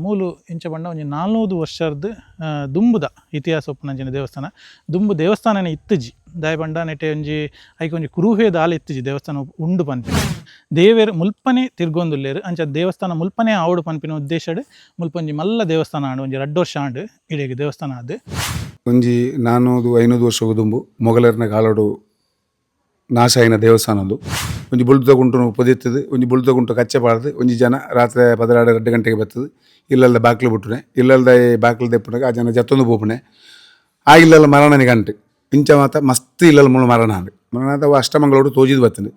ಮೂಲು ಇಂಚ ಪಂಡ ಒಂಜಿ 400 ವರ್ಷದ ದುಂಬುದ ಇತಿಹಾಸ ಉಪ್ಪುನಂಚಿನ ದೇವಸ್ಥಾನ. ದುಂಬು ದೇವಸ್ಥಾನನೇ ಇತ್ತುಜಿ ದಾಯ ಪಂಡ ನೆಟ್ಟೆ ಒಂಜಿ ಐಕೆ ಒಂಜಿ ಕುರುಹೇದ ಆಲ ಇತ್ತುಜಿ ದೇವಸ್ಥಾನ ಉಂಡು ಪನ್ಪಿನ ದೇವೇರು ಮುಲ್ಪನೆ ತಿರ್ಗೊಂದುಲ್ಲೇರು ಅಂಚ ದೇವಸ್ಥಾನ ಮುಲ್ಪನೆ ಆವಡು ಪನ್ಪಿನ ಉದ್ದೇಶಡ್ ಮುಲ್ಪೊಂಜಿ ಮಲ್ಲ ದೇವಸ್ಥಾನ ಆಂಡು ಒಂಜಿ 2 ವರ್ಷ ಆಂಡು ಇಡೀಗೆ ದೇವಸ್ಥಾನ ಆದ್ ಒಂಜಿ 400-500 ವರ್ಷ ದುಂಬು ಮೊಘಲರ್ನ ಕಾಲೋಡು ನಾಶ ಆಯಿನ ದೇವಸ್ಥಾನ ಅದು. ಒಂಜಿ ಬುಲ್ದ ಗುಂಟು ಪೊದೆತ್ತದು, ಒಂಜಿ ಬುಲ್ದ ಗುಂಟು ಕಚ್ಚೆ ಪಾಡ್ದು, ಒಂಜಿ ಜನ ರಾತ್ರಿ 12-2 ಗಂಟೆಗೆ ಬರ್ತದೆ. ಇಲ್ಲಲ್ದ ಬಾಕ್ಲು ಬಿಟ್ಟುನೆ, ಇಲ್ಲಲ್ದ ಬಾಕ್ಲು ತೆಪ್ಪುನಾಗ ಆ ಜನ ಜತ್ತೊಂದು ಪೋಪುನೆ. ಆ ಇಲ್ಲಲ್ಲ ಮರಣನೆ ಗಂಟೆ ಇಂಚ ಮಾತ ಮಸ್ತ್ ಇಲ್ಲಲ್ಲ ಮುಳು ಮರಣ ಅಂದು ಮರಣ ಅವ ಅಷ್ಟಮಂಗಳೋಡು ತೋಜಿದು ಬರ್ತದೆ.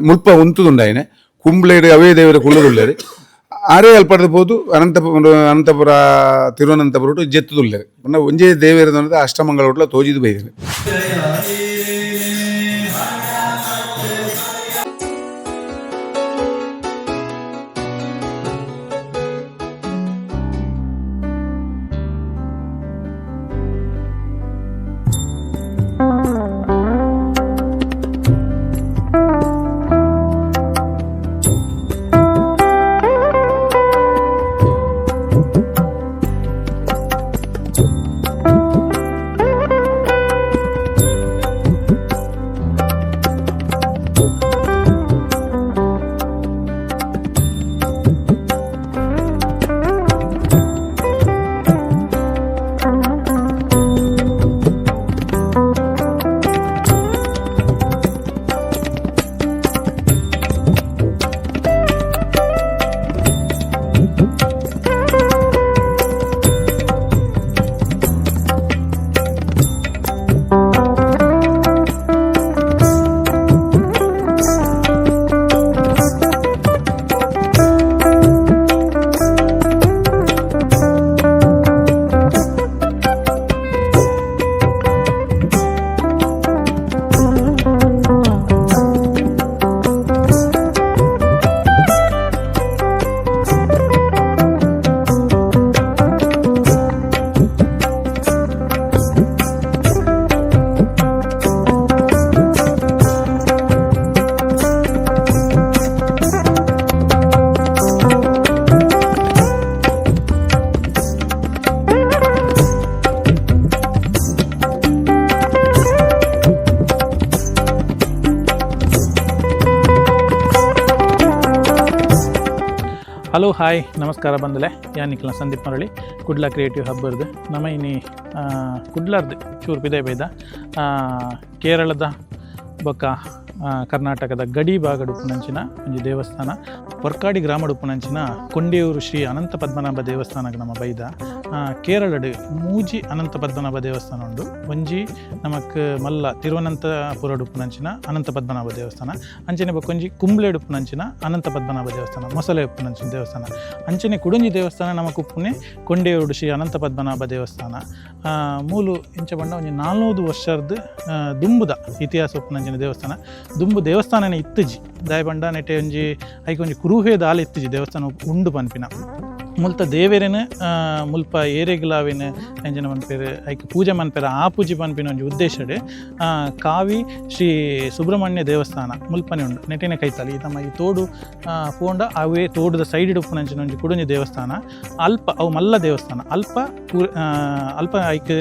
ಮುಲ್ಪ ಉಂತುದುಂಡಾಯನೆ ಕುಂಬ್ಳೇಡು ಅವೇ ದೇವರ ಕುಳ್ಳದುಳ್ಳೇರಿ ಆರೇ ಅಲ್ಪಡ್ದು ಹೋದು ಅನಂತಪುರ ತಿರುವನಂತಪುರ ಜೆತ್ತುದುಳ್ಳೇರಿ ಒಂಜೇ ದೇವೇರದ ಅಷ್ಟಮಂಗಳೋಟ್ಲ ತೋಜಿದು ಬೈದೇನೆ. ಹಲೋ ಹಾಯ್ ನಮಸ್ಕಾರ ಬಂದಲೆ ಯಾನಿಕ್ಲ ಸಂದೀಪ್ ಮರಳಿ ಕುಡ್ಲ ಕ್ರಿಯೇಟಿವ್ ಹಬ್ಬರ್ದು ನಮ್ಮ ಇನ್ನಿ ಕುಡ್ಲರ್ದು ಚೂರು ಪಿದೆ ಬೈದ ಕೇರಳದ ಬೊಕ್ಕ ಕರ್ನಾಟಕದ ಗಡಿ ಭಾಗಡ್ ಉಪ್ಪುನಂಚಿನ ಒಂಜಿ ದೇವಸ್ಥಾನ ಪೊರ್ಕಾಡಿ ಗ್ರಾಮಡ್ ಉಪ್ಪುನಂಚಿನ ಕೊಂಡೆಯೂರು ಶ್ರೀ ಅನಂತ ಪದ್ಮನಾಭ ದೇವಸ್ಥಾನಕ್ಕೆ ನಮ್ಮ ಬೈದ ಕೇರಳಡ್ ಮೂಜಿ ಅನಂತ ಪದ್ಮನಾಭ ದೇವಸ್ಥಾನ ಉಂಡು. ಒಂಜಿ ನಮಕ್ ಮಲ್ಲ ತಿರುವನಂತಪುರ ಉಪ್ಪುನಂಚಿನ ಅನಂತ ಪದ್ಮನಾಭ ದೇವಸ್ಥಾನ ಅಂಚನೆ ಬೊಕೊಂಜಿ ಕುಂಬ್ಳೆಡ್ ಉಪ್ಪುನಂಚಿನ ಅನಂತ ಪದ್ಮನಾಭ ದೇವಸ್ಥಾನ ಮೊಸಳೆ ಉಪ್ಪುನಂಚಿನ ದೇವಸ್ಥಾನ ಅಂಚನೆ ಕುಡಂಜಿ ದೇವಸ್ಥಾನ ನಮಕ್ ಉಪ್ಪುನೆ ಕೊಂಡೆಯೂರು ಶ್ರೀ ಅನಂತ ಪದ್ಮನಾಭ ದೇವಸ್ಥಾನ. ಮೂಲು ಇಂಚ ಪಂಡ ಒಂಜಿ 400 ವರ್ಷದ ದುಂಬುದ ಇತಿಹಾಸ ಉಪ್ಪುನಂಚಿನ ದೇವಸ್ಥಾನ. ದುಂಬು ದೇವಸ್ಥಾನನೇ ಇತ್ತುಜಿ ದಾಯ ಪಂಡ ನೆಟ್ಟೆ ಒಂಜಿ ಐಕೆ ಒಂಜಿ ಕುರುಹೇದ ಆಲ ಇತ್ತುಜಿ ದೇವಸ್ಥಾನ ಉಂಡು ಪನ್ಪಿನ ಮುಲ್ತ ದೇವೇರೇನು ಮುಲ್ಪ ಏರೆಗ್ಲಾವಿನ ಎಂಜಿನ ಮನ್ಪೇರು ಐಕೆ ಪೂಜೆ ಮನ್ಪೇರ ಆ ಪೂಜೆ ಪನ್ಪಿನ ಒಂಜಿ ಉದ್ದೇಶಡ್ ಕಾವಿ ಶ್ರೀ ಸುಬ್ರಹ್ಮಣ್ಯ ದೇವಸ್ಥಾನ ಮುಲ್ಪನೆ ಉಂಡು ನೆಟ್ಟಿನ ಕೈತಲಿ ತಮ್ಮ ಈ ತೋಡು ಪೋಂಡ ಅವೇ ತೋಟದ ಸೈಡ್ ಉಪ್ಪುನಂಚಿನ ಒಂಜಿ ಕುಡಂಜಿ ದೇವಸ್ಥಾನ ಅಲ್ಪ ಅವು ಮಲ್ಲ ದೇವಸ್ಥಾನ ಅಲ್ಪ ಐಕೆ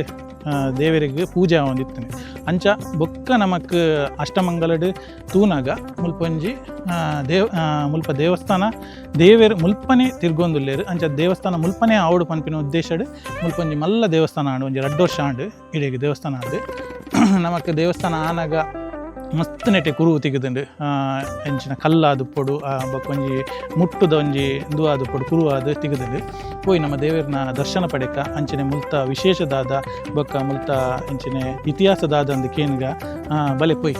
ದೇವರಿಗೆ ಪೂಜೆ ಒಂದಿತ್ತನೆ ಅಂಚ ಬೊಕ್ಕ ನಮಕ್ ಅಷ್ಟಮಂಗಲಡ್ ತೂನಾಗ ಮುಲ್ಪೊಂಜಿ ಮುಲ್ಪ ದೇವಸ್ಥಾನ ದೇವೇರು ಮುಲ್ಪನೆ ತಿರ್ಗೊಂದುಲ್ಲೇರು ಅಂಚ ದೇವಸ್ಥಾನ ಮುಲ್ಪನೆ ಆವಡು ಪನ್ಪಿನ ಉದ್ದೇಶಡ್ ಮುಲ್ಪೊಂಜಿ ಮಲ್ಲ ದೇವಸ್ಥಾನ ಆಂಡು ಒಂಜಿ 2 ವರ್ಷ ಆಂಡು ಇಡೀಗೆ ದೇವಸ್ಥಾನ ಆದ್ ನಮಕ್ ದೇವಸ್ಥಾನ ಆನಾಗ ಮಸ್ತ್ ನೆಟ್ಟೆ ಕುರುವು ತೆಗೆದುಂಡು ಎಂಚಿನ ಕಲ್ಲಾದು ಪೊಡು ಬೊಕೊಂಜಿ ಮುಟ್ಟುದ ಒಂಜಿ ದುವಾದು ಪೊಡು ಕುರುವಾದು ತೆಗೆದುಂಡು ಪೋಯಿ ನಮ್ಮ ದೇವರನ್ನ ದರ್ಶನ ಪಡೆಕ ಅಂಚನೆ ಮುಲ್ತ ವಿಶೇಷದಾದ ಬೊಕ್ಕ ಮುಲ್ತ ಎಂಚಿನ ಇತಿಹಾಸದಾದ ಒಂದು ಕೇನ್ಗ ಬಲೆ ಪೋಯಿ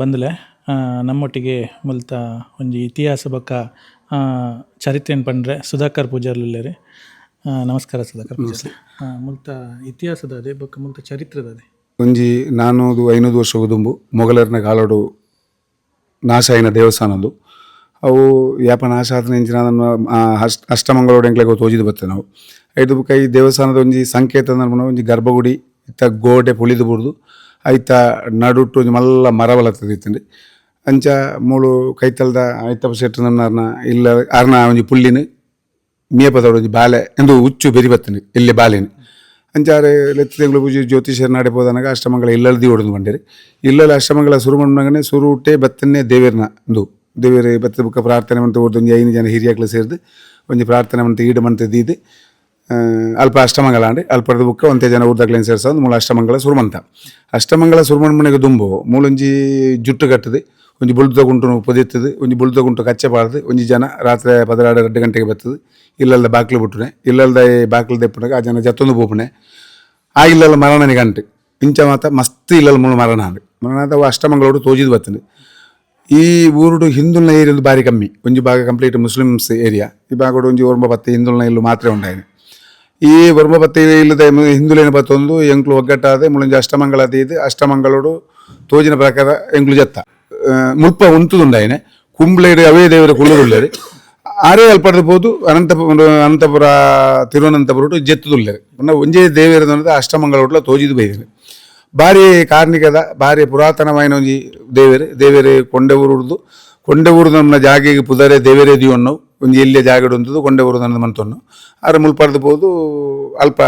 ಬಂದಲೆ ನಮ್ಮೊಟ್ಟಿಗೆ ಮುಲ್ತ ಒಂಜಿ ಇತಿಹಾಸ ಬೊಕ್ಕ ಚರಿತ್ರೆಯನ್ನು ಪಂಡ್ರೆ ಸುಧಾಕರ್ ಪೂಜಾರ್ಲುಲ್ಲೇರಿ. ನಮಸ್ಕಾರ ಸುಧಾಕರ್ ಪೂಜಾರ್ಲೆ. ಮುಲ್ತ ಇತಿಹಾಸದ ಅದೇ ಬೊಕ್ಕ ಮುಲ್ತ ಚರಿತ್ರದ ಅದೇ ಒಂಜಿ 400-500 ವರ್ಷ ಉದುಂಬು ಮೊಘಲರ್ನ ಕಾಲಡು ನಾಶ ಆಯಿನ ದೇವಸ್ಥಾನದ್ದು. ಅವು ಯಾಪ ನಾಶ ಆತನ ಇಂಚಿನ ಅಷ್ಟಮಂಗಳೋಡು ಎಂಕ್ಲೆಗೆ ತೋಜಿದು ಬರ್ತೇವೆ ನಾವು. ಐದು ಬುಕ್ಕ ಈ ದೇವಸ್ಥಾನದ ಒಂಜಿ ಸಂಕೇತ ಒಂಜಿ ಗರ್ಭಗುಡಿ ಇತ್ತ ಗೋಡೆ ಪುಳಿದು ಬುಡ್ದು ಐತ ನಡುಟ್ಟು ಒಂಜಿ ಮಲ್ಲ ಮರ ಬಲತ್ತದ ಇತ್ತಂಡಿ ಅಂಚ ಮೂಳು ಕೈತಲ್ದ ಐತಪ್ಪ ಶೆಟ್ರು ನನ್ನರ್ನ ಇಲ್ಲ ಅರ್ನ ಒಂಜಿ ಪುಲ್ಲಿನ ಮೇಪದವಡು ಒಂಜಿ ಬಾಲೆ ಎಂದು ಹುಚ್ಚು ಬೆರಿ ಬತ್ತಂಡಿ ಇಲ್ಲಿ ಬಾಲೆನು ಅಂಚಾರೆ ಲೆತ್ತ ತಿಂಗಳು ಪೂಜೆ ಜ್ಯೋತಿಷರ ನಾಡೆ ಹೋದನಾಗ ಅಷ್ಟಮಂಗಲ ಇಲ್ಲಲ್ದಿ ಹೊಡೆದು ಬಂಡಿರಿ. ಇಲ್ಲಲ್ಲಿ ಅಷ್ಟಮಂಗಲ ಶುರು ಮಾಡಿದಾಗನೇ ಸುರುಟೆ ಬತ್ತನ್ನೇ ದೇವೇರ್ನ ಒಂದು ದೇವೇರಿ ಬತ್ತ ಬುಕ್ಕ ಪ್ರಾರ್ಥನೆ ಮಂತ ಹೊಡೆದು ಒಂಜಿ 5 ಜನ ಹಿರಿಯಾಕ್ಲು ಸೇರಿದು ಒಂಜಿ ಪ್ರಾರ್ಥನೆ ಮಂತ ಈಡು ಮಂತ ದೀದು ಅಲ್ಪ ಅಷ್ಟಮಂಗಲ ಅಂಡಿ ಅಲ್ಪದ ಬುಕ್ಕ ಒಂದೇ ಜನ ಊರ್ದಾಗ್ಲೇನು ಸೇರ್ಸ ಒಂದು ಮೂಲ ಅಷ್ಟಮಂಗಲ ಸುರುಮಂತ. ಅಷ್ಟಮಂಗಲ ಸುರುಮಣ್ಣನಿಗೆ ದುಂಬು ಮೂಲೊಂಜಿ ಜುಟ್ಟು ಕಟ್ಟದು ಒಂಜಿ ಬುಳ್ದ ಗುಂಟು ಪೊದಿತ್ತದು ಒಂಜಿ ಬುಳ್ದ ಗುಂಟು ಕಚ್ಚೆ ಪಾಡ್ದು ಒಂಜಿ ಜನ ರಾತ್ರಿ 12-2 ಗಂಟೆಗೆ ಬರ್ತದೆ. ಇಲ್ಲಲ್ದ ಬಾಕ್ಲು ಬಿಟ್ಟುನೆ ಇಲ್ಲಲ್ದ ಬಾಕ್ಲು ದೆಪ್ಪನಾಗ ಆ ಜನ ಜತ್ತೊಂದು ಪೋಪುನೆ ಆ ಇಲ್ಲಲ್ಲ ಮರಣನಿಗೆ ಗಂಟೆ ಇಂಚ ಮಾತ ಮಸ್ತ್ ಇಲ್ಲಲ್ಲ ಮೂಲ ಮರಣ ಅಂದು ಮರಣ ಅವು ಅಷ್ಟಮಂಗಳೋಡು ತೋಜಿದು ಬರ್ತದೆ. ಈ ಊರುಡು ಹಿಂದುಲ್ನ ಏರಿಯದು ಭಾರಿ ಕಮ್ಮಿ ಒಂಜಿ ಭಾಗ ಕಂಪ್ಲೀಟ್ ಮುಸ್ಲಿಮ್ಸ್ ಏರಿಯಾ. ಈ ಭಾಗಡು ಒಂಜಿ 9-10 ಹಿಂದುಲ್ನ ಇಲ್ಲು ಮಾತ್ರ ಉಂಟಾಯಿನಿ. ಈ 9-10 ಇಲ್ಲದ ಹಿಂದುಲೇನ ಬತ್ತೊಂದು ಎಂಕ್ಲು ಒಗ್ಗಟ್ಟಾದ ಮುಳಂಜಿ ಅಷ್ಟಮಂಗಲ ದೀದು ಅಷ್ಟಮಂಗಳೋಡು ತೋಜಿನ ಪ್ರಕಾರ ಎಂಕ್ಲು ಜತ್ತ ಮುಲ್ಪ ಉಂತುದುಂಡಾಯಿನೆ ಕುಂಬ್ಳೇಡು ಅವೇ ದೇವರ ಕುಳ್ಳರುಳ್ಳೇರಿ ಆರೇ ಅಲ್ಪಡ್ಬೋದು ಅನಂತಪುರ ತಿರುವನಂತಪುರ ಜೆತ್ತುದುಳ್ಳೇರಿ ಒಂಜೇ ದೇವರ ಅಷ್ಟಮಂಗಳೋಟ್ಲ ತೋಜಿದು ಬೈದೇನೆ ಭಾರಿ ಕಾರ್ಣಿಕದ ಭಾರಿ ಪುರಾತನವಾಯಿನ ಒಂಜಿ ದೇವೇರು ಕೊಂಡೆ ಊರು ನಮ್ಮ ಜಾಗೆಗೆ ಪುದರೆ ದೇವೇರೇ ದಿವಣ್ಣವು ಒಂಜಿ ಎಲ್ಲಿಯ ಜಾಗಡು ಅಂತದ್ದು ಕೊಂಡೆ ಊರು ನನ್ನ ಮಂತನ್ನು ಆರು ಮುಲ್ಪಡ್ದು ಬೋದು ಅಲ್ಪ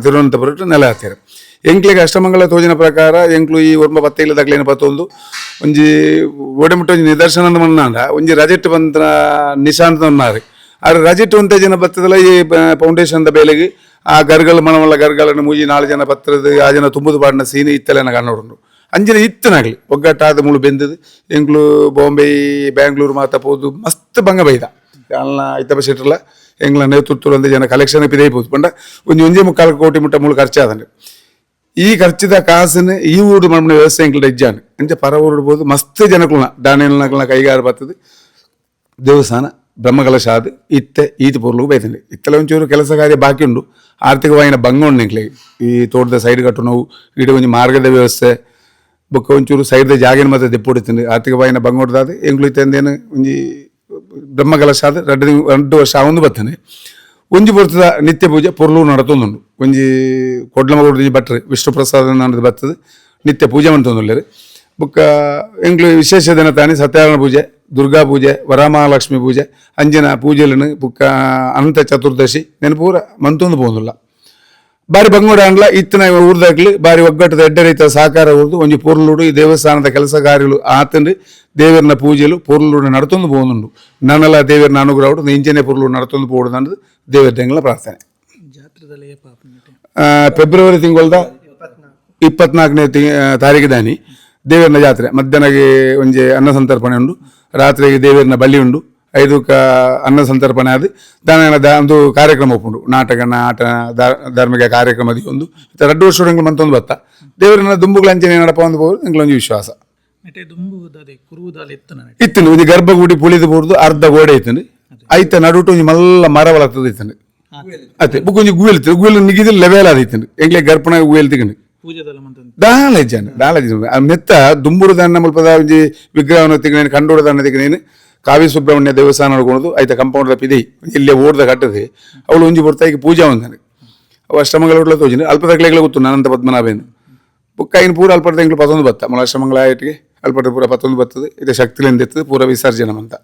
ತಿರುವನಂತಪುರ ನೆಲ ಹತ್ತಿರ ಎಂಕ್ಲಿಗೆ ಅಷ್ಟಮಂಗಲ ತೋಜಿನ ಪ್ರಕಾರ ಎಂಕ್ಲು ಈ 9-10 ಇಲ್ಲದಾಗ್ಲೇನು ಬತ್ತೊಂದು ಒಂಜಿ ಒಡೆಮುಟ್ಟ ಒಂಜಿ ನಿದರ್ಶನದ ಮನ್ನಾಂಡ ಒಂಜಿ ರಜೆಟ್ ಬಂತ ನಿಶಾಂತ ಅನ್ನಾರು ಆರು ರಜೆಟ್ ಒಂದೇ ಜನ ಬತ್ತದಲ್ಲ ಈ ಫೌಂಡೇಶನ್ದ ಬೇಲೆಗೆ ಆ ಗರ್ಗಳು ಮನವಲ್ಲ ಗರ್ಗಳನ್ನು ಮೂಜಿ 4 ಜನ ಬತ್ತದ ಆ ಜನ ತುಂಬುದು ಪಾಡಿನ ಸೀನಿ ಇತ್ತಲೇನ ಕಾಣೋಡು ಅಂಜಿನ ಇತ್ತನಾಗಲಿ ಒಗ್ಗಟ್ಟಾದ ಮುಳು ಬೆಂದದು ಎಂಕ್ಲು ಬಾಂಬೆ ಬ್ಯಾಂಗ್ಳೂರು ಮಾತಾಪೋದು ಮಸ್ತ್ ಬಂಗ ಬೈದ ಅಲ್ಲ ಐತಪ್ಪ ಶೆಟ್ರಲ್ಲ ಎಂಗ್ಲ ನೇತೃತ್ವ ಒಂದೇ ಜನ ಕಲೆಕ್ಷನ್ ಪಿದೈಬೋದು ಪಂಡ ಒಂಜೇ 3 ಕೋಟಿ ಮುಟ್ಟ ಮೂಳು ಖರ್ಚಾದಂಡೆ ಈ ಖರ್ಚಿದ ಕಾಸನ್ನು ಈ ಊರು ಮಣ್ಣು ವ್ಯವಸ್ಥೆ ಎಂಕ್ಲು ಇಜ್ಜಾನು ಅಂಚೆ ಪರ ಊರಿಡ್ಬೋದು ಮಸ್ತ್ ಜನಗಳನ್ನ ದಾನಿಯಲ್ನ ಕೈಗಾರ ಬರ್ತದೆ ದೇವಸ್ಥಾನ ಬ್ರಹ್ಮಕಲಶ ಇತ್ತೆ ಈತ ಪೂರ್ಲು ಬೈತಂಡೆ ಇತ್ತಲ ಒಂಚೂರು ಕೆಲಸ ಕಾರ್ಯ ಬಾಕಿ ಉಂಡು ಆರ್ಥಿಕವಾಯಿನ ಭಂಗ ಉಂಡು ಎಂಕ್ಲಿಗೆ ಈ ತೋಟದ ಸೈಡ್ ಕಟ್ಟು ನಾವು ಇಡ ಒಂಜಿ ಮಾರ್ಗದ ವ್ಯವಸ್ಥೆ ಬೊಕ್ಕ ಒಂಚೂರು ಸೈಡ್ದ ಜಾಗಿನ ಮತ್ತೆ ದೆಪ್ಪೊಡಿತಂಡೆ ಆರ್ಥಿಕವಾಯಿನ ಭಂಗ ಹೊಡೆದಾದ ಎಂಕ್ಲು ಇತ್ತಂದೇನು ಒಂಜಿ ಬ್ರಹ್ಮಕಲಶ 2 ವರ್ಷ ಒಂದು ಬರ್ತನೆ ಒಂಜಿ ಬರ್ತದ ನಿತ್ಯ ಪೂಜೆ ಪೊರ್ಲು ನಡತೊಂದುಂಡು ಒಂಜಿ ಕೊಡ್ಲಮಗೌಡ ಭಟ್ರು ವಿಷ್ಣು ಪ್ರಸಾದ ನಡೆದು ಬರ್ತದೆ ನಿತ್ಯ ಪೂಜೆ ಮಾಡ್ತೊಂದುಲ್ಲೇರು ಬೊಕ್ಕ ಎಂಕ್ಲು ವಿಶೇಷ ದಿನ ತಾನಿ ಸತ್ಯನಾರಾಯಣ ಪೂಜೆ ದುರ್ಗಾ ಪೂಜೆ ವರಮಹಾಲಕ್ಷ್ಮಿ ಪೂಜೆ ಅಂಜನ ಪೂಜೆలను ಬೊಕ್ಕ ಅನಂತ ಚತುರ್ದಶಿ ನೆನ ಪೂರ ಮಂತೊಂದು ಪೋಂದುಲ್ಲ ಬಾರಿ ಬಂಗೋಡ ಅಂಡ್ಲ ಇತ್ತಿನ ಊರ್ದಾಗ್ಲಿ ಬಾರಿ ಒಗ್ಗಟ್ಟದ ಎಡ್ಡೆ ರೈತ ಸಹಕಾರ ಊರ್ದು ಒಂಜಿ ಪೊರ್ಲುಡು ಈ ದೇವಸ್ಥಾನದ ಕೆಲಸ ಕಾರ್ಯಗಳು ಆತಂಡ್ರಿ ದೇವರನ ಪೂಜೆಲು ಪೊರ್ಲುಡು ನಡತೊಂದು ಪೋನುಂಡು ನನ್ನಲ ದೇವರನ ಅನುಗ್ರಹ ಇಂಚನೆ ಪೊರ್ಲು ನಡತೊಂದು ಪೋಡುದು ಅನ್ನೋದು ದೇವರ ತೆಂಗಳ ಪ್ರಾರ್ಥನೆ. ಫೆಬ್ರವರಿ ತಿಂಗಳದ 24ನೇ ತಾರೀಕು ದಾನಿ ದೇವರನ ಜಾತ್ರೆ ಮಧ್ಯಾಹ್ನಗೆ ಒಂಜಿ ಅನ್ನ ಸಂತರ್ಪಣೆ ಉಂಡು, ರಾತ್ರಿಗೆ ದೇವರನ ಬಲಿ ಉಂಡು, 5ಕ್ಕ ಅನ್ನ ಸಂತರ್ಪಣೆ ಆದ ದಾನ ಒಂದು ಕಾರ್ಯಕ್ರಮ ಉಪ್ಪುಂಡು, ನಾಟಕ ಆಟ ಧಾರ್ಮಿಕ ಕಾರ್ಯಕ್ರಮ ಒಂದು 2 ವರ್ಷ ಮಂತೊಂದು ಬತ್ತ ದೇವರನ ದುಂಬುಗಳ ಅಂಚನೆ ನಡಪ ಒಂದು ಬೋದು ಎಂಗ್ಲೊಂದು ವಿಶ್ವಾಸ ಇತ್ತಂಡು. ಒಂದು ಗರ್ಭಗುಡಿ ಪುಳಿದು ಬೋರ್ದು ಅರ್ಧ ಗೋಡೆ ಇತ್ತಂಡು, ಐತ ನಡುಟು ಒಂಜಿ ಮಲ್ಲ ಮರ വളರ್ತದೆ ಇತ್ತಂಡು. ಅತ್ತೆ ಬುಕ್ಕೊಂಜಿ ಗುವೆಲ್ ಗುವೆಲ್ ನಿಗಿದ ಲೆವೆಲ್ ಆದ ಇತ್ತಂಡು ಎಂಗ್ಲೆ ಗರ್ಭನ ಗುವೆಲ್ ತಿಗಂಡು ದಾಲಜ ಮೆತ್ತ ದುಂಬುರು ದಾನ ಮುಲ್ಪದ ಒಂಜಿ ವಿಗ್ರಹವನ್ನು ತೆಗೆನೇನು ಕಂಡೋಡ ದಾನ ತೆಗೆನೇನು ಕಾವಿ ಸುಬ್ರಹ್ಮಣ್ಯ ದೇವಸ್ಥಾನ ನೋಡ್ಕೊಳೋದು ಐತ ಕಂಪೌಂಡ್ ಪಿದೆ ಇಲ್ಲೇ ಓಡ್ದ ಕಟ್ಟದೆ ಅವಳು ಒಂಜಿ ಬರ್ತಾಯಿಗೆ ಪೂಜಾ ಒಂದಾನೆ ಅವು ಅಷ್ಟಮಂಗಲ ತೋಜಿನ ಅಲ್ಪ ತಗ್ಲೆಗಳ ಗೊತ್ತು ಅನಂತ ಪದ್ಮನಾಭೇನು ಬುಕ್ಕ ಐನು ಪೂರ ಅಲ್ಪಟ ತಿಂಗಳು 11 ಬತ್ತ ಮೊಳ ಅಷ್ಟಮಂಗಲ ಆಯ್ಟಿಗೆ ಅಲ್ಪಟ ಪೂರ 11 ಬರ್ತದೆ ಇದು ಶಕ್ತಿಲಿಂದ ಎತ್ತದು ಪೂರ ವಿಸರ್ಜನ ಅಂತ.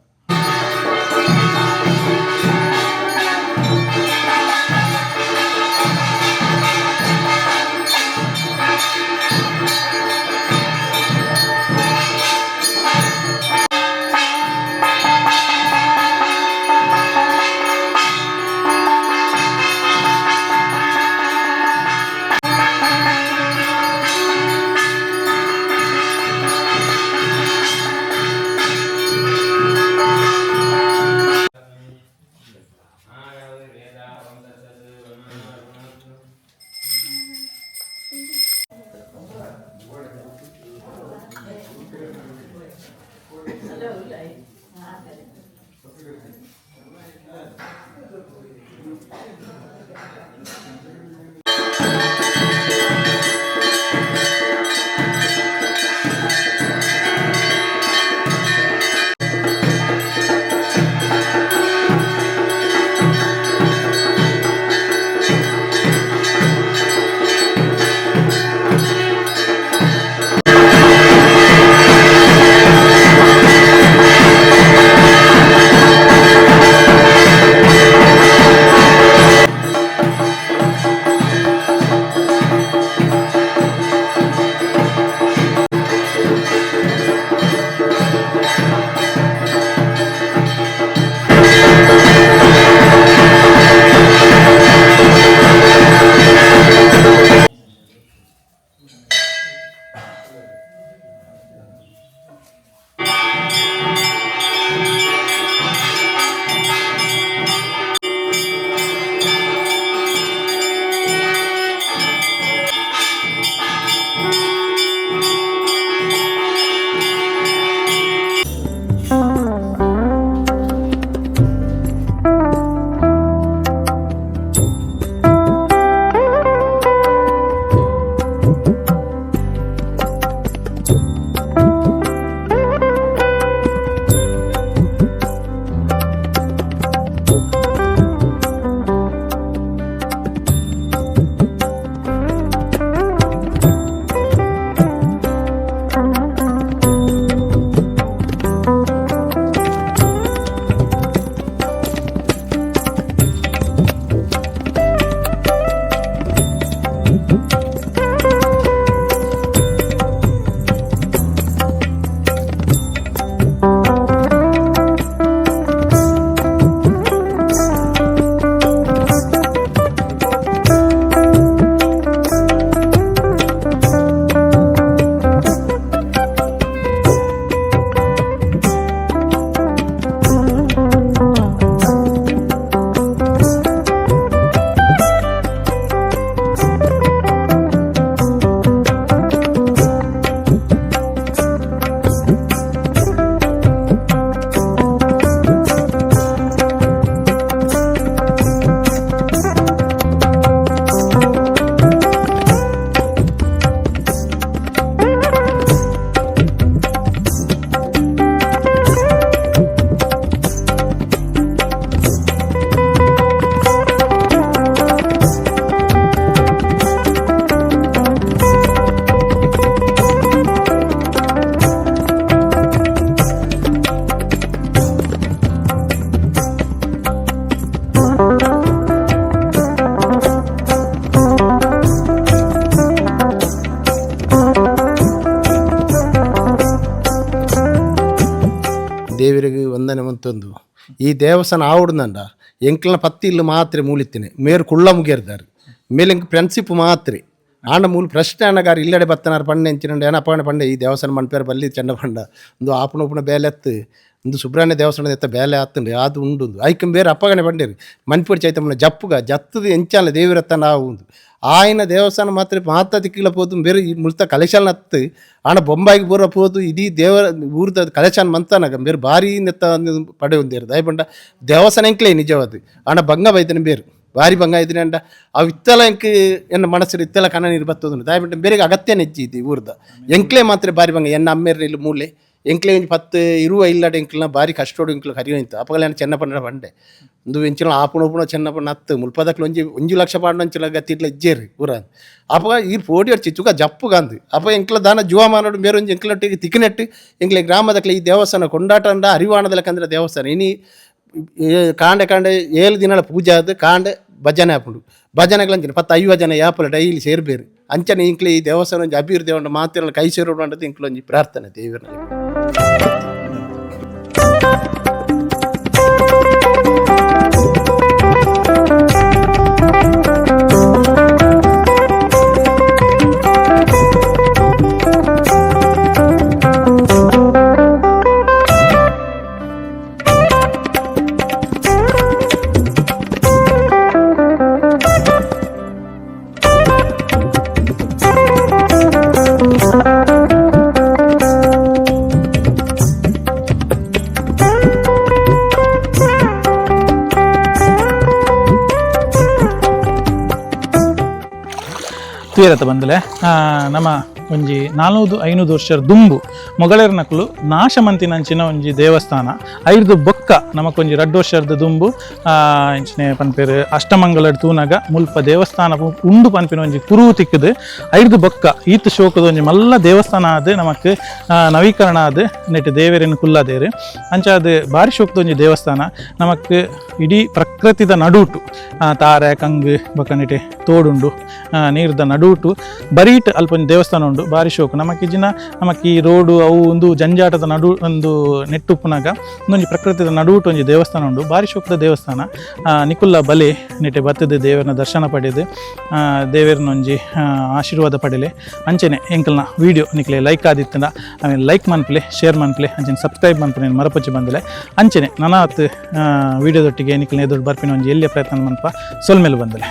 ದೇವರಿಗೆ ವಂದನೆ ಮಂತೊಂದು ಈ ದೇವಸ್ಥಾನ ಆವಡ್ದಂಡ ಎಂಕ್ಲನ 10 ಇಲ್ಲು ಮಾತ್ರ ಮೂಲಿತ್ತೇನೆ ಮೇರು ಕುಳ್ಳ ಮುಗಿರ್ದಾರು ಮೇಲೆ ಎಂಕ್ ಫ್ರೆಂಡ್ಶಿಪ್ ಮಾತ್ರ ಆಂಡ ಮೂಲ ಪ್ರಶ್ನೆ ಅನ್ನಗಾರು ಇಲ್ಲಡೆ ಬತ್ತನಾರು ಪಂಡೆ ಎಂಚಿನಂಡು ಏನ ಅಪ್ಪಗಣ ಪಂಡೆ ಈ ದೇವಸ್ಥಾನ ಮನ್ಪೇರು ಬಲ್ಲಿ ಚೆಂಡ ಪಂಡ ಒಂದು ಆಪಣ ಉಪಣ ಬೇಲೆ ಎತ್ತು ಒಂದು ಸುಬ್ರಹ್ಮಣ್ಯ ದೇವಸ್ಥಾನದ ಎತ್ತ ಬೇಲೆ ಆತಂಡು ಅದು ಉಂಡು ಐಕಂ ಬೇರೆ ಅಪ್ಪಗಣೆ ಪಂಡೇರು ಮನ್ಪೂಡಿ ಚೈತಮ್ಮನ ಜಪ್ಪುಗ ಜತ್ತದು ಎಂಚಾಲ ದೇವಿರತ್ತ ನಾವು ಉಂದು ఆయన దేవస్థానం మాత్రం మాత దిక్కులో పోతుంది ಬೇರೆ ಈ ಮುಳ್ತ ಕಲೆಕ್ಷನ್ ಹತ್ತು ಆಣ ಬೊಂಬಾಯಿಗೆ ಬರೋ పోదు ಇಡೀ ದೇವರ ಊರದ ಕಲೆಕ್ಷನ್ ಮಂತಾನಾಗ ಬೇರೆ ಭಾರಿ ನೆತ್ತ ಪಡೆ ಒಂದೇರು ದಯಪಂಡ ದೇವಸ್ಥಾನ ಎಂಕ್ಲೇ ನಿಜವಾದ ಆಣ ಭಂಗ ಬೈತನೆ ಬೇರು ಭಾರಿ ಭಂಗ ಐತಿನಿ ಅಂಡ ಅವು ಇತ್ತಲ ಎಂಕ್ ಎನ್ನ ಮನಸ್ಸು ಇತ್ತಲ ಕಣ ನೀರು ಬರ್ತದ ದಯಪಂಡ ಬೇರೆ ಅಗತ್ಯ ನೆಜ್ಜಿದ್ದಿ ಊರದ ಎಂಕ್ಲೇ ಮಾತ್ರ ಭಾರಿ ಭಂಗ ಎನ್ನ ಅಮ್ಮೇರು ಇಲ್ಲಿ ಮೂಲೆ ಎಂಕ್ಲೆ ಒಂಜಿ 10-20 ಇಲ್ಲಡ ಎಂಕ್ಲನ ಭಾರಿ ಕಷ್ಟೋಡು ಎಂಕ್ಲು ಕರಿಯೋಂತು ಅಪಗಲೇನ ಚೆನ್ನ ಪಂಡ ಪಂಡೆ ಒಂದು ಎಂಚಿನ ಆಪುಣ ಉಪುಣ ಚೆನ್ನ ಪಂಡ ಹತ್ತು ಮುಲ್ಪದಕ್ಲು ಒಂಜಿ ಲಕ್ಷ ಪಾಂಡಂಚಿಲ ಗತ್ತಿಟ್ಲ ಇಜ್ಜೇರಿ ಊರ ಅಪ್ಪ ಈ ಪೋಡಿ ಅಡ್ಚಿ ಚುಕ ಜಪ್ಪುಗಾಂದು ಅಪ್ಪ ಎಂಕ್ಲ ದಾನ ಜುವ ಮಾನೋಡು ಬೇರೆ ಒಂಜಿ ಎಂಕ್ಲೊಟ್ಟಿಗೆ ತಿಕ್ಕಿನೆಟ್ಟು ಎಂಕ್ಲೆ ಗ್ರಾಮದಕ್ಲೆ ಈ ದೇವಸ್ಥಾನ ಕೊಂಡಾಟ ಅಂಡ ಅರಿವಾಣದಲ್ಲಕಂದ್ರೆ ದೇವಸ್ಥಾನ ಇನಿ ಕಾಂಡೆ 7 ದಿನಗಳ ಪೂಜೆ ಆದ ಕಾಂಡೆ ಭಜನೆ ಹಾಪುಂಡು ಭಜನೆಗಳಂಚಿನ 10-50 ಜನ ಯಾಪಲ ಡೈಲಿ ಸೇರ್ಬೇರು ಅಂಚನೆ ಇಂಕ್ಲೆ ಈ ದೇವಸ್ಥಾನ ಒಂಜಿ ಅಭಿವೃದ್ಧಿ ಉಂಡು ಮಾತಿರಲ್ಲ ಕೈ ಸೇರೋಡು ಅಂಡದು ಇಂಕ್ಲೊಂಜಿ ಪ್ರಾರ್ಥನೆ ದೇವರಲ್ಲಿ. ತೀರತ ಬಂದಲೆ ನಮ್ಮ ಒಂಜಿ 400-500 ವರ್ಷದ ದುಂಬು ಮೊಗಳರ್ನಕ್ಲು ನಾಶಮಂತಿನಂಚಿನ ಒಂಜಿ ದೇವಸ್ಥಾನ ಐದು ಬೊಕ್ಕ ನಮಕೊಂಜಿ 2 ವರ್ಷದ ದುಂಬು ಇಂಚಿನ ಪನ್ಪೇರು ಅಷ್ಟಮಂಗಲಡ್ ತೂನಗ ಮುಲ್ಪ ದೇವಸ್ಥಾನ ಉಂಡು ಪನ್ಪಿನ ಒಂಜಿ ಕುರುವು ತಿಕ್ಕದು ಐದು ಬೊಕ್ಕ ಈತ್ ಶೋಕದ ಒಂಜಿ ಮಲ್ಲ ದೇವಸ್ಥಾನ ಆದ್ ನಮಕ್ ನವೀಕರಣ ಆದ್ ನೆಟ್ ದೇವೇರಿನ ಕುಲ್ಲದೇರು ಅಂಚ ಅದು ಭಾರಿ ಶೋಕದ ಒಂಜಿ ದೇವಸ್ಥಾನ ನಮಕ್ ಇಡೀ ಪ್ರಕೃತಿದ ನಡುಟು ತಾರೆ ಕಂಗು ಬೊಕ್ಕ ನೆಟೆ ತೋಡುಂಡು ನೀರ್ದ ನಡುಟು ಬರೀಟ್ ಅಲ್ಪ ಒಂಜಿ ದೇವಸ್ಥಾನ ಉಂಡು ಭಾರಿ ಶೋಕು ನಮಕ್ ಈ ರೋಡು ಅವು ಒಂದು ಜಂಜಾಟದ ನಡು ಒಂದು ನೆಟ್ಟುಪ್ಪುನಾಗ ಒಂದೊಂಜಿ ಪ್ರಕೃತಿದ ನಡುಟು ಒಂಜಿ ದೇವಸ್ಥಾನ ಉಂಡು ಭಾರಿ ಶೋಕದ ದೇವಸ್ಥಾನ ನಿಕುಲ್ಲ ಬಲೆ ನೆಟೆ ಬತ್ತದ ದೇವರನ ದರ್ಶನ ಪಡೆದು ದೇವರನ ಒಂಜಿ ಆಶೀರ್ವಾದ ಪಡೆಲೆ ಅಂಚನೆ ಎಂಕಲ್ನ ವಿಡಿಯೋ ನಿಕ್ಲೆ ಲೈಕ್ ಆದಿತ್ತಂಡ ಆಮೇಲೆ ಲೈಕ್ ಮನ್ಪಲೆ ಶೇರ್ ಮನ್ಪಲೆ ಅಂಚನೆ ಸಬ್ಸ್ಕ್ರೈಬ್ ಮನ್ಪಲೆ ಮರಪಚ್ಚಿ ಬಂದಲೆ ಅಂಚನೆ ನನಾತ್ ವಿಡಿಯೋದೊಟ್ಟಿಗೆ ನಿಕ್ಲೆ ಎದುರು ಬರ್ಪಿನ ಒಂಜಿ ಎಲ್ಲಿಯ ಪ್ರಯತ್ನ ಮನ್ಪ ಸೊಲ್ಮೇಲೆ ಬಂದಲೆ.